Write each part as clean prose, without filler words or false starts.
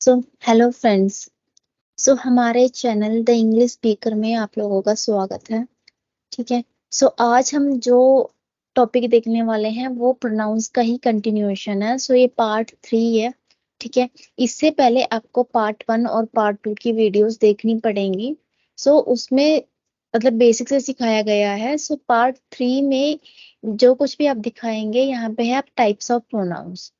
So hello friends. हमारे channel the English speaker में आप लोगों का स्वागत है। ठीक है। आज हम जो टॉपिक देखने वाले हैं वो प्रोनाउंस का ही कंटिन्यूएशन है। ये पार्ट 3 है। ठीक है। इससे पहले आपको पार्ट 1 और पार्ट 2 की वीडियोस देखनी पड़ेंगी। उसमें मतलब बेसिक से सिखाया गया है। पार्ट 3 में जो कुछ भी आप दिखाएंगे यहाँ पे है आप टाइप्स ऑफ प्रोनाउंस।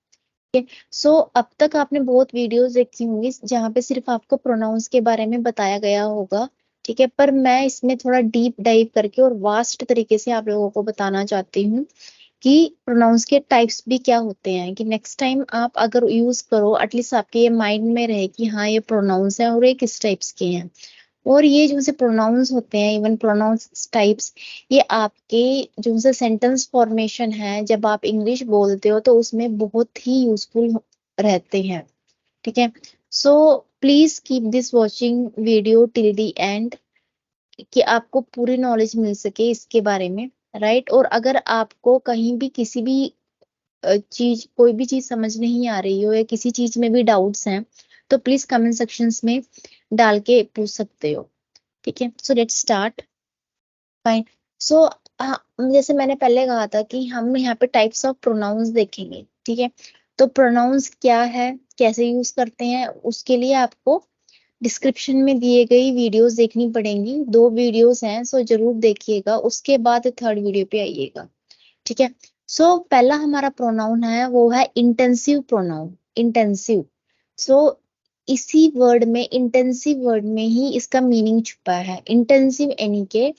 अब तक आपने बहुत वीडियोस देखी होंगी जहाँ पे सिर्फ आपको प्रोनाउंस के बारे में बताया गया होगा। ठीक है। पर मैं इसमें थोड़ा डीप डाइव करके और वास्ट तरीके से आप लोगों को बताना चाहती हूँ कि प्रोनाउंस के टाइप्स भी क्या होते हैं, कि नेक्स्ट टाइम आप अगर यूज करो एटलीस्ट आपके ये माइंड में रहे कि हाँ ये प्रोनाउंस है और ये किस टाइप्स के हैं। और ये जो से प्रोनाउंस होते हैं, इवन प्रोनाउंस टाइप्स, ये आपके जो से सेंटेंस फॉर्मेशन है जब आप इंग्लिश बोलते हो तो उसमें बहुत ही यूजफुल रहते हैं। ठीक है। So please keep this watching video till the end, कि आपको पूरी नॉलेज मिल सके इसके बारे में। राइट। और अगर आपको कहीं भी किसी भी चीज कोई भी चीज समझ नहीं आ रही हो या किसी चीज में भी डाउट्स हैं तो प्लीज कमेंट सेक्शंस में डाल के पूछ सकते हो। ठीक है। Let's start. फाइन। सो जैसे मैंने पहले कहा था कि हम यहाँ पे टाइप्स ऑफ प्रोनाउंस देखेंगे। ठीक है। तो प्रोनाउंस क्या है, कैसे यूज करते हैं, उसके लिए आपको डिस्क्रिप्शन में दिए गई वीडियोस देखनी पड़ेंगी। 2 वीडियोस हैं, जरूर देखिएगा, उसके बाद थर्ड वीडियो पे आइएगा। ठीक है। पहला हमारा प्रोनाउन है वो है इंटेंसिव प्रोनाउन। इंटेंसिव। सो इसी वर्ड में, इंटेंसिव वर्ड में ही इसका मीनिंग छुपा है। इंटेंसिव यानी के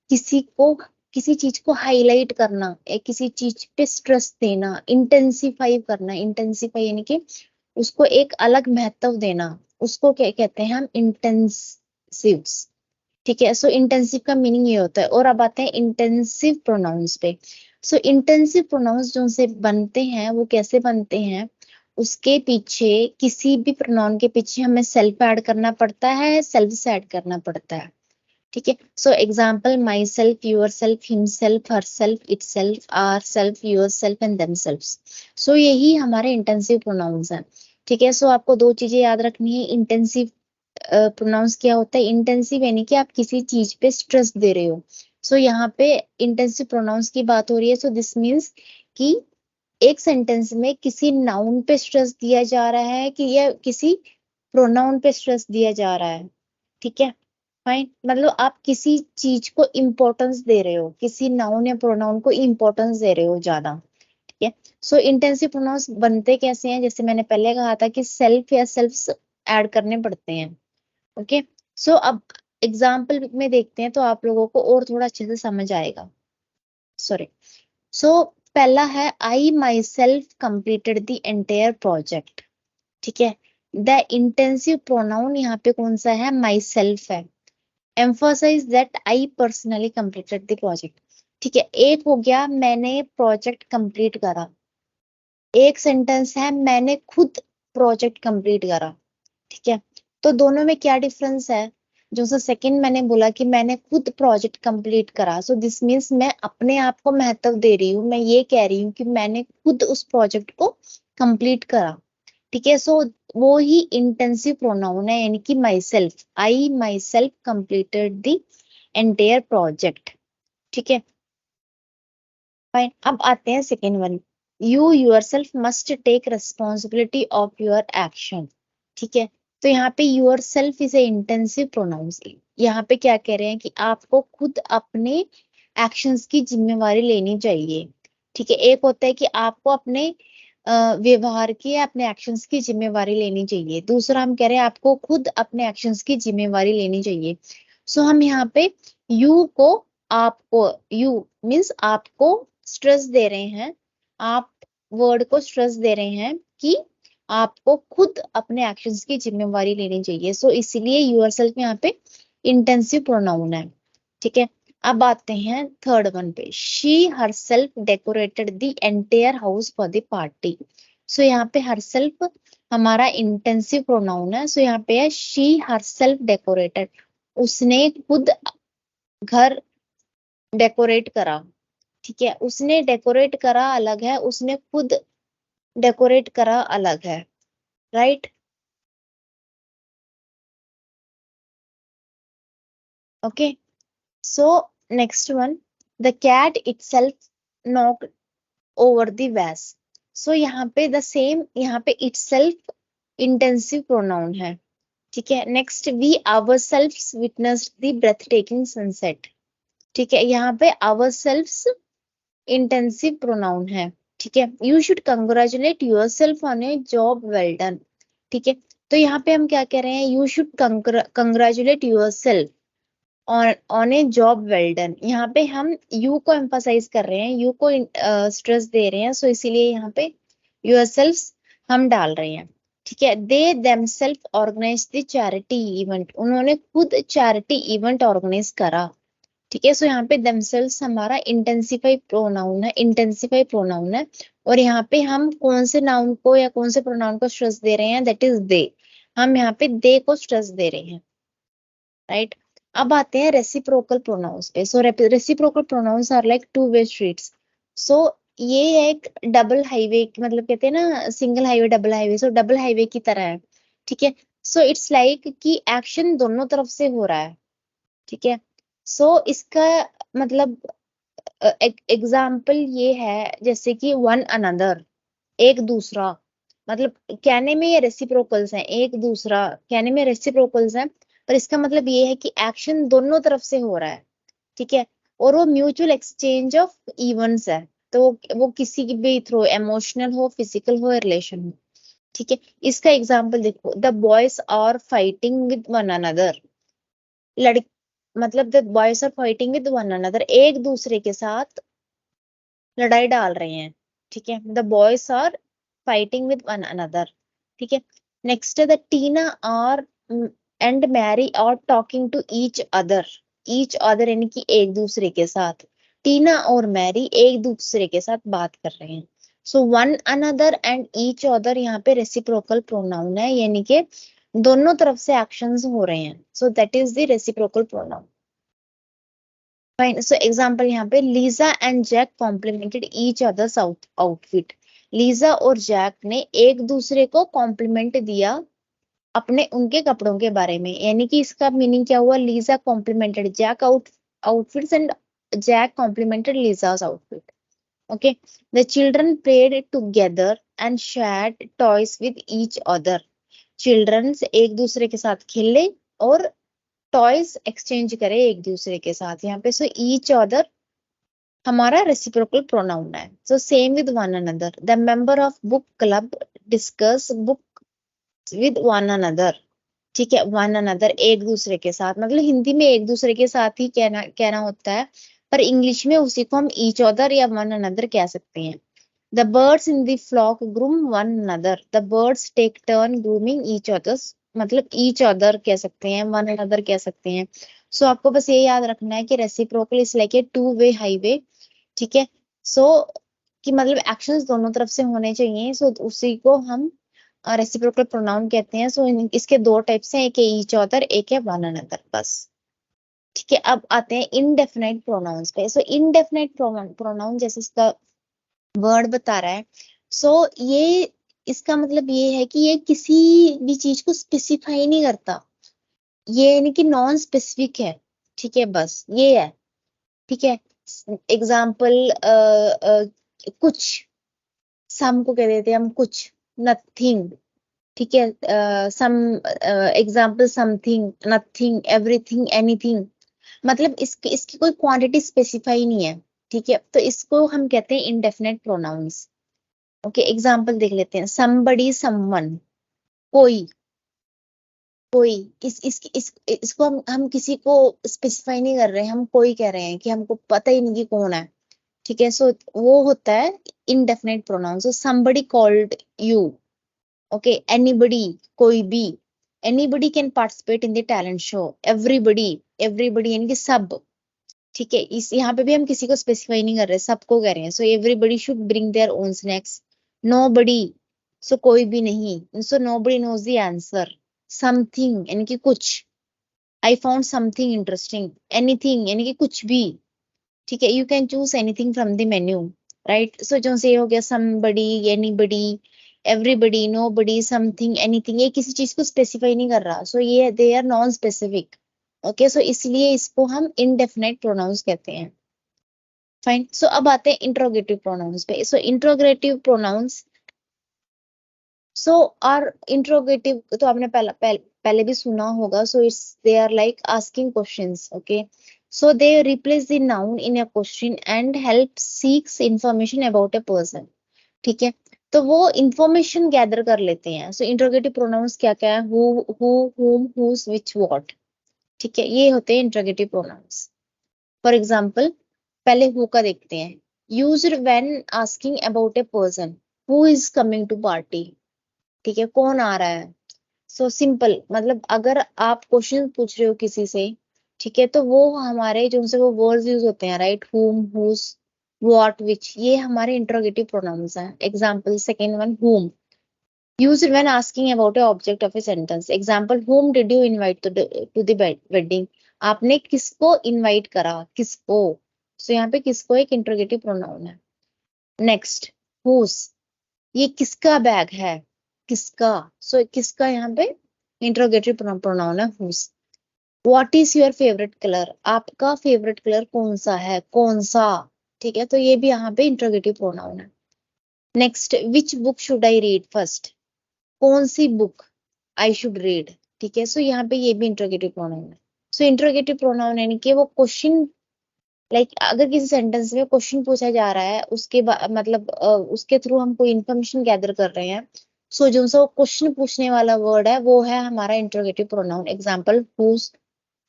किसी को, किसी चीज को हाईलाइट करना या किसी चीज पे स्ट्रेस देना, इंटेंसिफाई करना। इंटेंसिफाई यानी कि उसको एक अलग महत्व देना, उसको क्या कहते हैं हम, इंटेंसिव। ठीक है। इंटेंसिव का मीनिंग ये होता है। और अब आते हैं इंटेंसिव प्रोनाउंस पे। इंटेंसिव प्रोनाउंस जो से बनते हैं वो कैसे बनते हैं, उसके पीछे, किसी भी प्रोनाउन के पीछे हमें सेल्फ ऐड करना पड़ता है, सेल्फ से ऐड करना पड़ता है। ठीक है। Example, myself, yourself, himself, herself, itself, ourself, yourself and themself. यही हमारे इंटेंसिव प्रोनाउंस हैं। ठीक है। आपको 2 चीजें याद रखनी है। इंटेंसिव प्रोनाउंस क्या होता है, इंटेंसिव यानी कि आप किसी चीज पे स्ट्रेस दे रहे हो। यहाँ पे इंटेंसिव प्रोनाउंस की बात हो रही है। दिस मीन्स कि एक सेंटेंस में किसी नाउन पे स्ट्रेस दिया जा रहा है कि या किसी प्रोनाउन पे स्ट्रेस दिया जा रहा है। ठीक है। फाइन। मतलब आप किसी चीज को इम्पोर्टेंस दे रहे हो, किसी नाउन या प्रोनाउन को इम्पोर्टेंस दे रहे हो ज्यादा। ठीक है। इंटेंसिव प्रोनाउंस बनते कैसे हैं, जैसे मैंने पहले कहा था कि सेल्फ या सेल्फ ऐड करने पड़ते हैं। ओके। अब एग्जाम्पल में देखते हैं तो आप लोगों को और थोड़ा अच्छे से समझ आएगा। सॉरी। पहला है, I myself completed the entire project. ठीक है। द इंटेंसिव प्रोनाउन यहाँ पे कौन सा है, माई सेल्फ है। Emphasize that I personally completed the project. ठीक है। एक हो गया मैंने प्रोजेक्ट कंप्लीट करा, एक सेंटेंस है मैंने खुद प्रोजेक्ट कंप्लीट करा। ठीक है। तो दोनों में क्या डिफरेंस है, जो सेकंड मैंने बोला कि मैंने खुद प्रोजेक्ट कंप्लीट करा, दिस मीन्स मैं अपने आप को महत्व दे रही हूँ, मैं ये कह रही हूँ कि मैंने खुद उस प्रोजेक्ट को कंप्लीट करा। ठीक है। वो ही इंटेंसिव प्रोनाउन है, यानी कि myself, I myself completed the entire project. ठीक है। फाइन। अब आते हैं second one, you yourself must take responsibility of your action. ठीक है। तो यहाँ पे yourself is a intensive pronouns. यहाँ पे क्या कह रहे हैं कि आपको खुद अपने एक्शंस की जिम्मेवारी लेनी चाहिए। ठीक है। एक होता है कि आपको अपने व्यवहार की, अपने एक्शंस की जिम्मेवारी लेनी चाहिए। दूसरा हम कह रहे हैं आपको खुद अपने एक्शंस की जिम्मेवारी लेनी चाहिए। हम यहाँ पे यू को, आपको, यू मीन्स आपको स्ट्रेस दे रहे हैं, आप वर्ड को स्ट्रेस दे रहे हैं कि आपको खुद अपने एक्शंस की जिम्मेवारी लेनी चाहिए। इसीलिए यूरसेल्फ यहाँ पे इंटेंसिव प्रोनाउन है। ठीक है। अब आते हैं थर्ड वन पे, she herself decorated the entire house for the party. यहाँ पे हरसेल्फ हमारा इंटेंसिव प्रोनाउन है। यहाँ पे है शी हरसेल्फ डेकोरेटेड, उसने खुद घर डेकोरेट करा। ठीक है। उसने डेकोरेट करा अलग है, उसने खुद डेकोरेट करा अलग है। Right. Okay, so next one, the cat itself knocked over the vase. So यहाँ पे द सेम, यहाँ पे इटसेल्फ इंटेंसिव प्रोनाउन है, ठीक है। Next, we ourselves witnessed the breathtaking sunset, ठीक है। यहाँ पे आवरसेल्व्स इंटेंसिव प्रोनाउन है, ठीक है। You should congratulate yourself on A job well done, ठीक है। तो यहाँ पे हम क्या कह रहे हैं, you should congratulate yourself on A job well done. यहाँ पे हम यू को एम्फासाइज कर रहे हैं, यू को स्ट्रेस दे रहे हैं, सो इसीलिए यहाँ पे योरसेल्फ हम डाल रहे हैं, ठीक है। They themself organize the charity event, उन्होंने खुद चैरिटी इवेंट ऑर्गेनाइज करा, ठीक है। सो यहाँ पे देमसेल्व्स हमारा इंटेंसिफाई प्रोनाउन है, इंटेंसिफाई प्रोनाउन है। और यहाँ पे हम कौन से नाउन को या कौन से प्रोनाउन को स्ट्रेस दे रहे हैं, दैट इज दे। हम यहाँ पे दे को स्ट्रेस दे रहे हैं, राइट। अब आते हैं रेसिप्रोकल प्रोनाउंस पे। So reciprocal pronouns are like two way streets. So ये एक डबल हाईवे, मतलब कहते हैं ना single highway double highway, so double highway की तरह है, ठीक है। सो इट्स लाइक कि एक्शन दोनों तरफ से हो रहा है, ठीक है। सो इसका मतलब एग्जाम्पल ये है जैसे कि वन अनदर, एक दूसरा, मतलब कहने में ये रेसिप्रोकल्स हैं, एक दूसरा कहने में रेसिप्रोकल्स हैं, पर इसका मतलब ये है कि एक्शन दोनों तरफ से हो रहा है, ठीक है। और वो म्यूचुअल एक्सचेंज ऑफ इवेंट्स है, तो वो किसी की भी थ्रू, इमोशनल हो, फिजिकल हो, रिलेशन हो, ठीक है। इसका एग्जाम्पल देखो, the boys are fighting with one another, लड़की मतलब the boys are fighting with one another, एक दूसरे के साथ लड़ाई डाल रहे हैं, ठीक है। The boys are fighting with one another, ठीक है। Next the Tina are and Mary are talking to each other यानी कि एक दूसरे के साथ, टीना और मैरी एक दूसरे के साथ बात कर रहे हैं। So one another and each other यहाँ पे रेसिप्रोकल प्रोनाउन है, यानी कि दोनों तरफ से एक्शंस हो रहे हैं, so that is the reciprocal pronoun. Fine, so example यहाँ पे, Lisa and Jack complemented each others outfit. Lisa और जैक ने एक दूसरे को कॉम्प्लीमेंट दिया अपने उनके कपड़ों के बारे में, यानी कि इसका मीनिंग क्या हुआ, Lisa complimented Jack outfits and Jack complimented Lisa's outfit, okay. The children played together and shared toys with each other, childrens एक दूसरे के साथ खेले और टॉयज एक्सचेंज करे एक दूसरे के साथ, यहाँ पे सो ईच अदर हमारा रेसिप्रोकल प्रोनाउन है। So same with one another, the member of book club discuss book with one another, ठीक है। वन अनदर एक दूसरे के साथ, मतलब हिंदी में एक दूसरे के साथ ही कहना होता है, पर इंग्लिश में उसी को हम ईच अदर या वन अनदर कह सकते हैं। The birds in the flock groom one another, the birds take turn grooming each others, मतलब ईच अदर कह सकते हैं, वन अनदर कह सकते हैं। सो आपको बस ये याद रखना है कि reciprocal is like a two way highway, ठीक है। सो कि मतलब एक्शंस दोनों तरफ से होने चाहिए, सो उसी को हम रेसिप्रोकल प्रोनाउन कहते हैं। सो इसके दो टाइप्स हैं, एक है ईच अदर, एक है वन अनदर, बस, ठीक है। अब आते हैं इनडेफिनाइट प्रोनाउंस पे। सो इनडेफिनाइट प्रोनाउन जैसे इसका वर्ड बता रहा है, सो ये इसका मतलब ये है कि ये किसी भी चीज को स्पेसिफाई नहीं करता, ये यानी कि नॉन स्पेसिफिक है, ठीक है, बस ये है, ठीक है। एग्जाम्पल कुछ, सम को कह देते हैं हम कुछ, नथिंग, ठीक है। Some example, something, nothing, everything, anything, मतलब इसकी इसकी कोई क्वांटिटी स्पेसिफाई नहीं है, ठीक है। तो इसको हम कहते हैं इनडेफिनेट प्रोनाउंस, ओके। एग्जाम्पल देख लेते हैं, समबडी, समवन, कोई, कोई, इसको हम किसी को स्पेसिफाई नहीं कर रहे हैं, हम कोई कह रहे हैं कि हमको पता ही नहीं कि कौन है, ठीक है। सो वो होता है indefinite pronoun. So somebody called you, okay. Anybody, कोई भी, anybody can participate in the talent show, everybody, everybody यानी कि सब, ठीक है। इस यहाँ पे भी हम किसी को स्पेसिफाई नहीं कर रहे, सबको कह रहे हैं। So everybody should bring their own snacks, nobody, so कोई भी नहीं, so nobody knows the answer, something यानी कि कुछ, I found something interesting, anything यानी कि कुछ भी, ठीक है। You can choose anything from the menu, right. So जो से हो गया somebody, anybody, everybody, nobody, something, anything, ये किसी चीज को स्पेसिफाई नहीं कर रहा, सो ये they are non specific, okay, so इसलिए इसको हम इनडेफिनाइट प्रोनाउंस कहते हैं। फाइन, सो अब आते हैं इंट्रोगेटिव प्रोनाउंस पे। So interrogative pronouns, so are interrogative तो आपने पहले भी सुना होगा। So it's they are like asking questions, okay. So they replace the noun in a question and help seeks information about a person, ठीक है। तो वो इंफॉर्मेशन गैदर कर लेते हैं। सो इंट्रोगेटिव प्रोनाउंस क्या क्या है? हु, हुम, हुज, व्हिच, व्हाट, ठीक है, ये होते हैं इंट्रोगेटिव प्रोनाउंस। फॉर एग्जाम्पल, पहले हु का देखते हैं। Used when asking about a person, who is coming to party, ठीक है, कौन आ रहा है। सो सिंपल, मतलब अगर आप क्वेश्चन पूछ रहे हो किसी से, ठीक है, तो वो हमारे जो से वो वर्ड्स यूज होते हैं, राइट, हुम, हुज, व्हाट, व्हिच, ये हमारे इंट्रोगेटिव प्रोनाउंस हैं। एग्जाम्पल सेकेंड वन, हुम, used when asking about a object of a sentence. Example, whom did you invite to the wedding? आपने किसको इनवाइट करा, किसको। सो यहाँ पे किसको एक इंट्रोगेटिव प्रोनाउन है। नेक्स्ट, whose, ये किसका बैग है, किसका। सो किसका यहाँ पे इंट्रोगेटिव प्रोनाउन है whose। What is your favourite colour, आपका फेवरेट कलर कौन सा है, कौन सा, ठीक है, तो ये भी यहाँ पे इंट्रोगेटिव प्रोनाउन है। Next, which book should I read first, कौन सी बुक आई शुड रीड, ठीक है। सो यहाँ पे ये भी इंट्रोगेटिव प्रोनाउन है। सो इंट्रोगेटिव प्रोनाउन यानी कि वो क्वेश्चन, लाइक अगर किसी सेंटेंस में क्वेश्चन पूछा जा रहा है, उसके मतलब उसके थ्रू हम कोई इन्फॉर्मेशन गैदर कर रहे हैं। सो जो सा क्वेश्चन पूछने वाला वर्ड है वो है हमारा interrogative pronoun. Example, whose,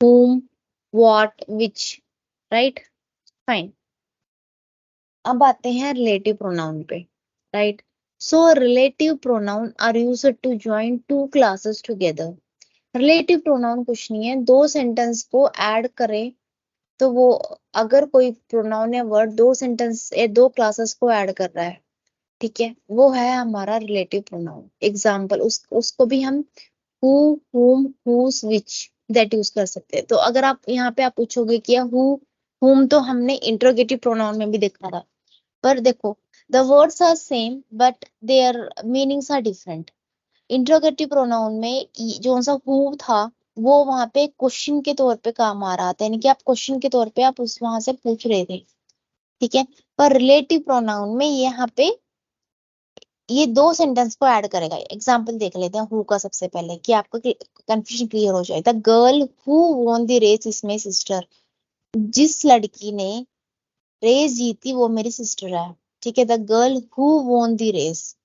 whom, what, which, right, fine. अब आते हैं रिलेटिव प्रोनाउन पे, right. So relative pronoun are used to join two clauses together. Relative pronoun कुछ नहीं है, दो सेंटेंस को ऐड करें तो वो, अगर कोई प्रोनाउन या वर्ड दो सेंटेंस या दो क्लासेस को ऐड कर रहा है, ठीक है, वो है हमारा रिलेटिव प्रोनाउन। एग्जाम्पल, उसको भी हम हु, हुम, हुज, विच, दैट यूज कर सकते हैं। तो अगर आप यहाँ पे आप पूछोगे कि हु, हुम तो हमने इंट्रोगेटिव प्रोनाउन में भी देखा था, पर देखो, the words are same but their meanings are different. Interrogative pronoun में जो सा हु था वो वहां पे क्वेश्चन के तौर पे काम आ रहा था, यानी कि आप क्वेश्चन के तौर पे आप उस वहां से पूछ रहे थे, ठीक है। पर रिलेटिव प्रोनाउन में यहाँ पे ये दो सेंटेंस को ऐड करेगा। एग्जाम्पल देख लेते हैं हु का सबसे पहले, कि आपका कंफ्यूजन क्लियर हो जाए। The girl who won the race is my sister, जिस लड़की ने रेस जीती वो मेरी सिस्टर है, ठीक है। The girl who won the race,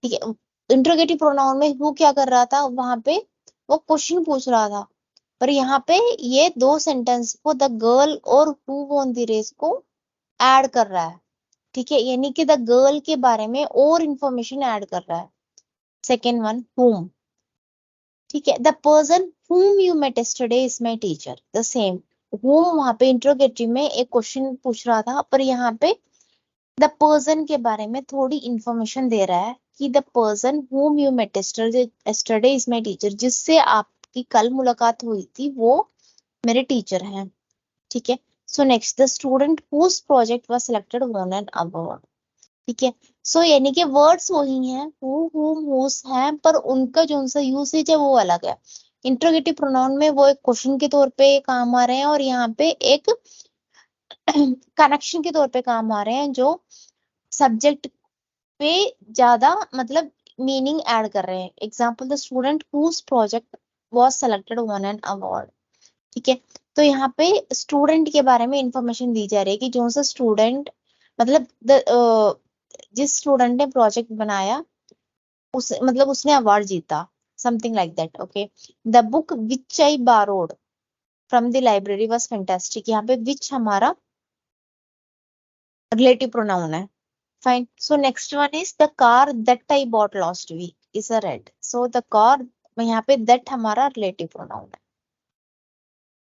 ठीक है। इंट्रोगेटिव प्रोनाउन में हु क्या कर रहा था वहां पे, वो क्वेश्चन पूछ रहा था, पर यहाँ पे ये दो सेंटेंस को, द गर्ल और हु वॉन द रेस को ऐड कर रहा है, ठीक है, यानी कि द गर्ल के बारे में और इंफॉर्मेशन ऐड कर रहा है। सेकेंड वन, whom, ठीक है। The person whom you met yesterday is my teacher, the same. whom वहां पे इंट्रोगेटिव में एक क्वेश्चन पूछ रहा था, पर यहाँ पे द पर्सन के बारे में थोड़ी इंफॉर्मेशन दे रहा है कि the person whom you met yesterday is my teacher, जिससे आपकी कल मुलाकात हुई थी वो मेरे टीचर हैं, ठीक है। So next, the student whose project was selected won an award, ठीक है। सो यानी कि वर्ड्स वही हैं, हु, हुम, हुज हैं, पर उनका जो सा यूसेज है वो अलग है। इंट्रोगेटिव प्रोनाउन में वो एक क्वेश्चन के तौर पे काम आ रहे हैं, और यहाँ पे एक कनेक्शन के तौर पे काम आ रहे हैं, जो सब्जेक्ट पे ज्यादा मतलब मीनिंग ऐड कर रहे हैं। Example, the student whose project was selected won an award, ठीक है। तो यहाँ पे स्टूडेंट के बारे में इंफॉर्मेशन दी जा रही है कि जो सा स्टूडेंट, मतलब जिस स्टूडेंट ने प्रोजेक्ट बनाया उस मतलब उसने अवार्ड जीता, something like that, okay. The book which I borrowed from the library was fantastic, यहाँ पे विच हमारा रिलेटिव प्रोनाउन है। Fine, so next one is the car that I bought last week is a red, so the car, यहाँ पे that हमारा relative pronoun है।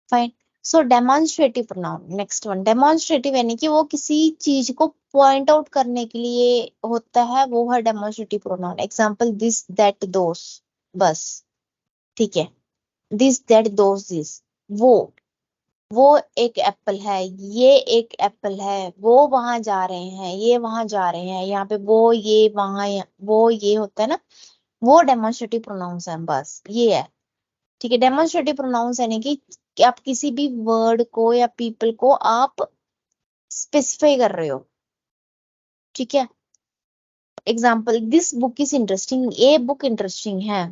Fine, so demonstrative pronoun, next one demonstrative, यानी कि वो किसी चीज को पॉइंट आउट करने के लिए होता है, वो है demonstrative pronoun. Example, this that those, बस, ठीक है। दिस दैट दोस दिस, वो वो एक एप्पल है, ये एक एप्पल है, वो वहां जा रहे हैं, ये वहां जा रहे हैं, यहाँ पे वो ये वहां वो ये होता है ना, वो डेमोन्स्ट्रेटिव प्रोनाउंस है, बस ये है, ठीक है। डेमोन्स्ट्रेटिव प्रोनाउंस यानी कि कि आप किसी भी वर्ड को या पीपल को आप स्पेसिफाई कर रहे हो, ठीक है। Example, this book is interesting, ये बुक इंटरेस्टिंग है।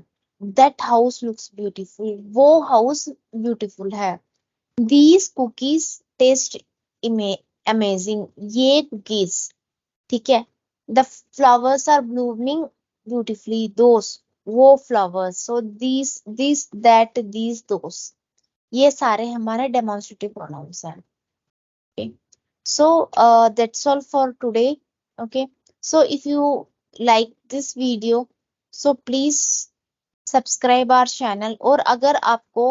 दैट हाउस लुक्स ब्यूटीफुल, वो हाउस ब्यूटीफुल है। दीज कुकीज टेस्ट अमेजिंग, ये कुकीज, ठीक है। The flowers are blooming beautifully, those, वो flowers. So this that these those, ये सारे हमारे डेमोन्स्ट्रेटिव प्रोनाउंस हैं। Okay. So that's all for today. Okay. So if you like this video, so please subscribe our channel. और अगर आपको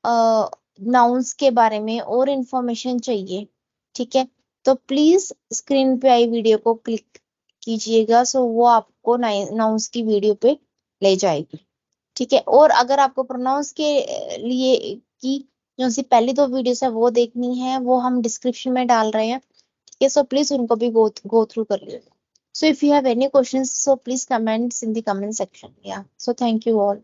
nouns के बारे में और इंफॉर्मेशन चाहिए, ठीक है, तो प्लीज स्क्रीन पे आई वीडियो को क्लिक कीजिएगा, सो वो आपको नाउन्स की वीडियो पे ले जाएगी, ठीक है। और अगर आपको प्रोनाउंस के लिए की जो सी पहली दो वीडियोस है वो देखनी है, वो हम डिस्क्रिप्शन में डाल रहे हैं, ठीक है। सो प्लीज उनको भी गो थ्रू कर लीजिएगा। So if you have any questions, so please comments in the comment section. Yeah. So thank you all.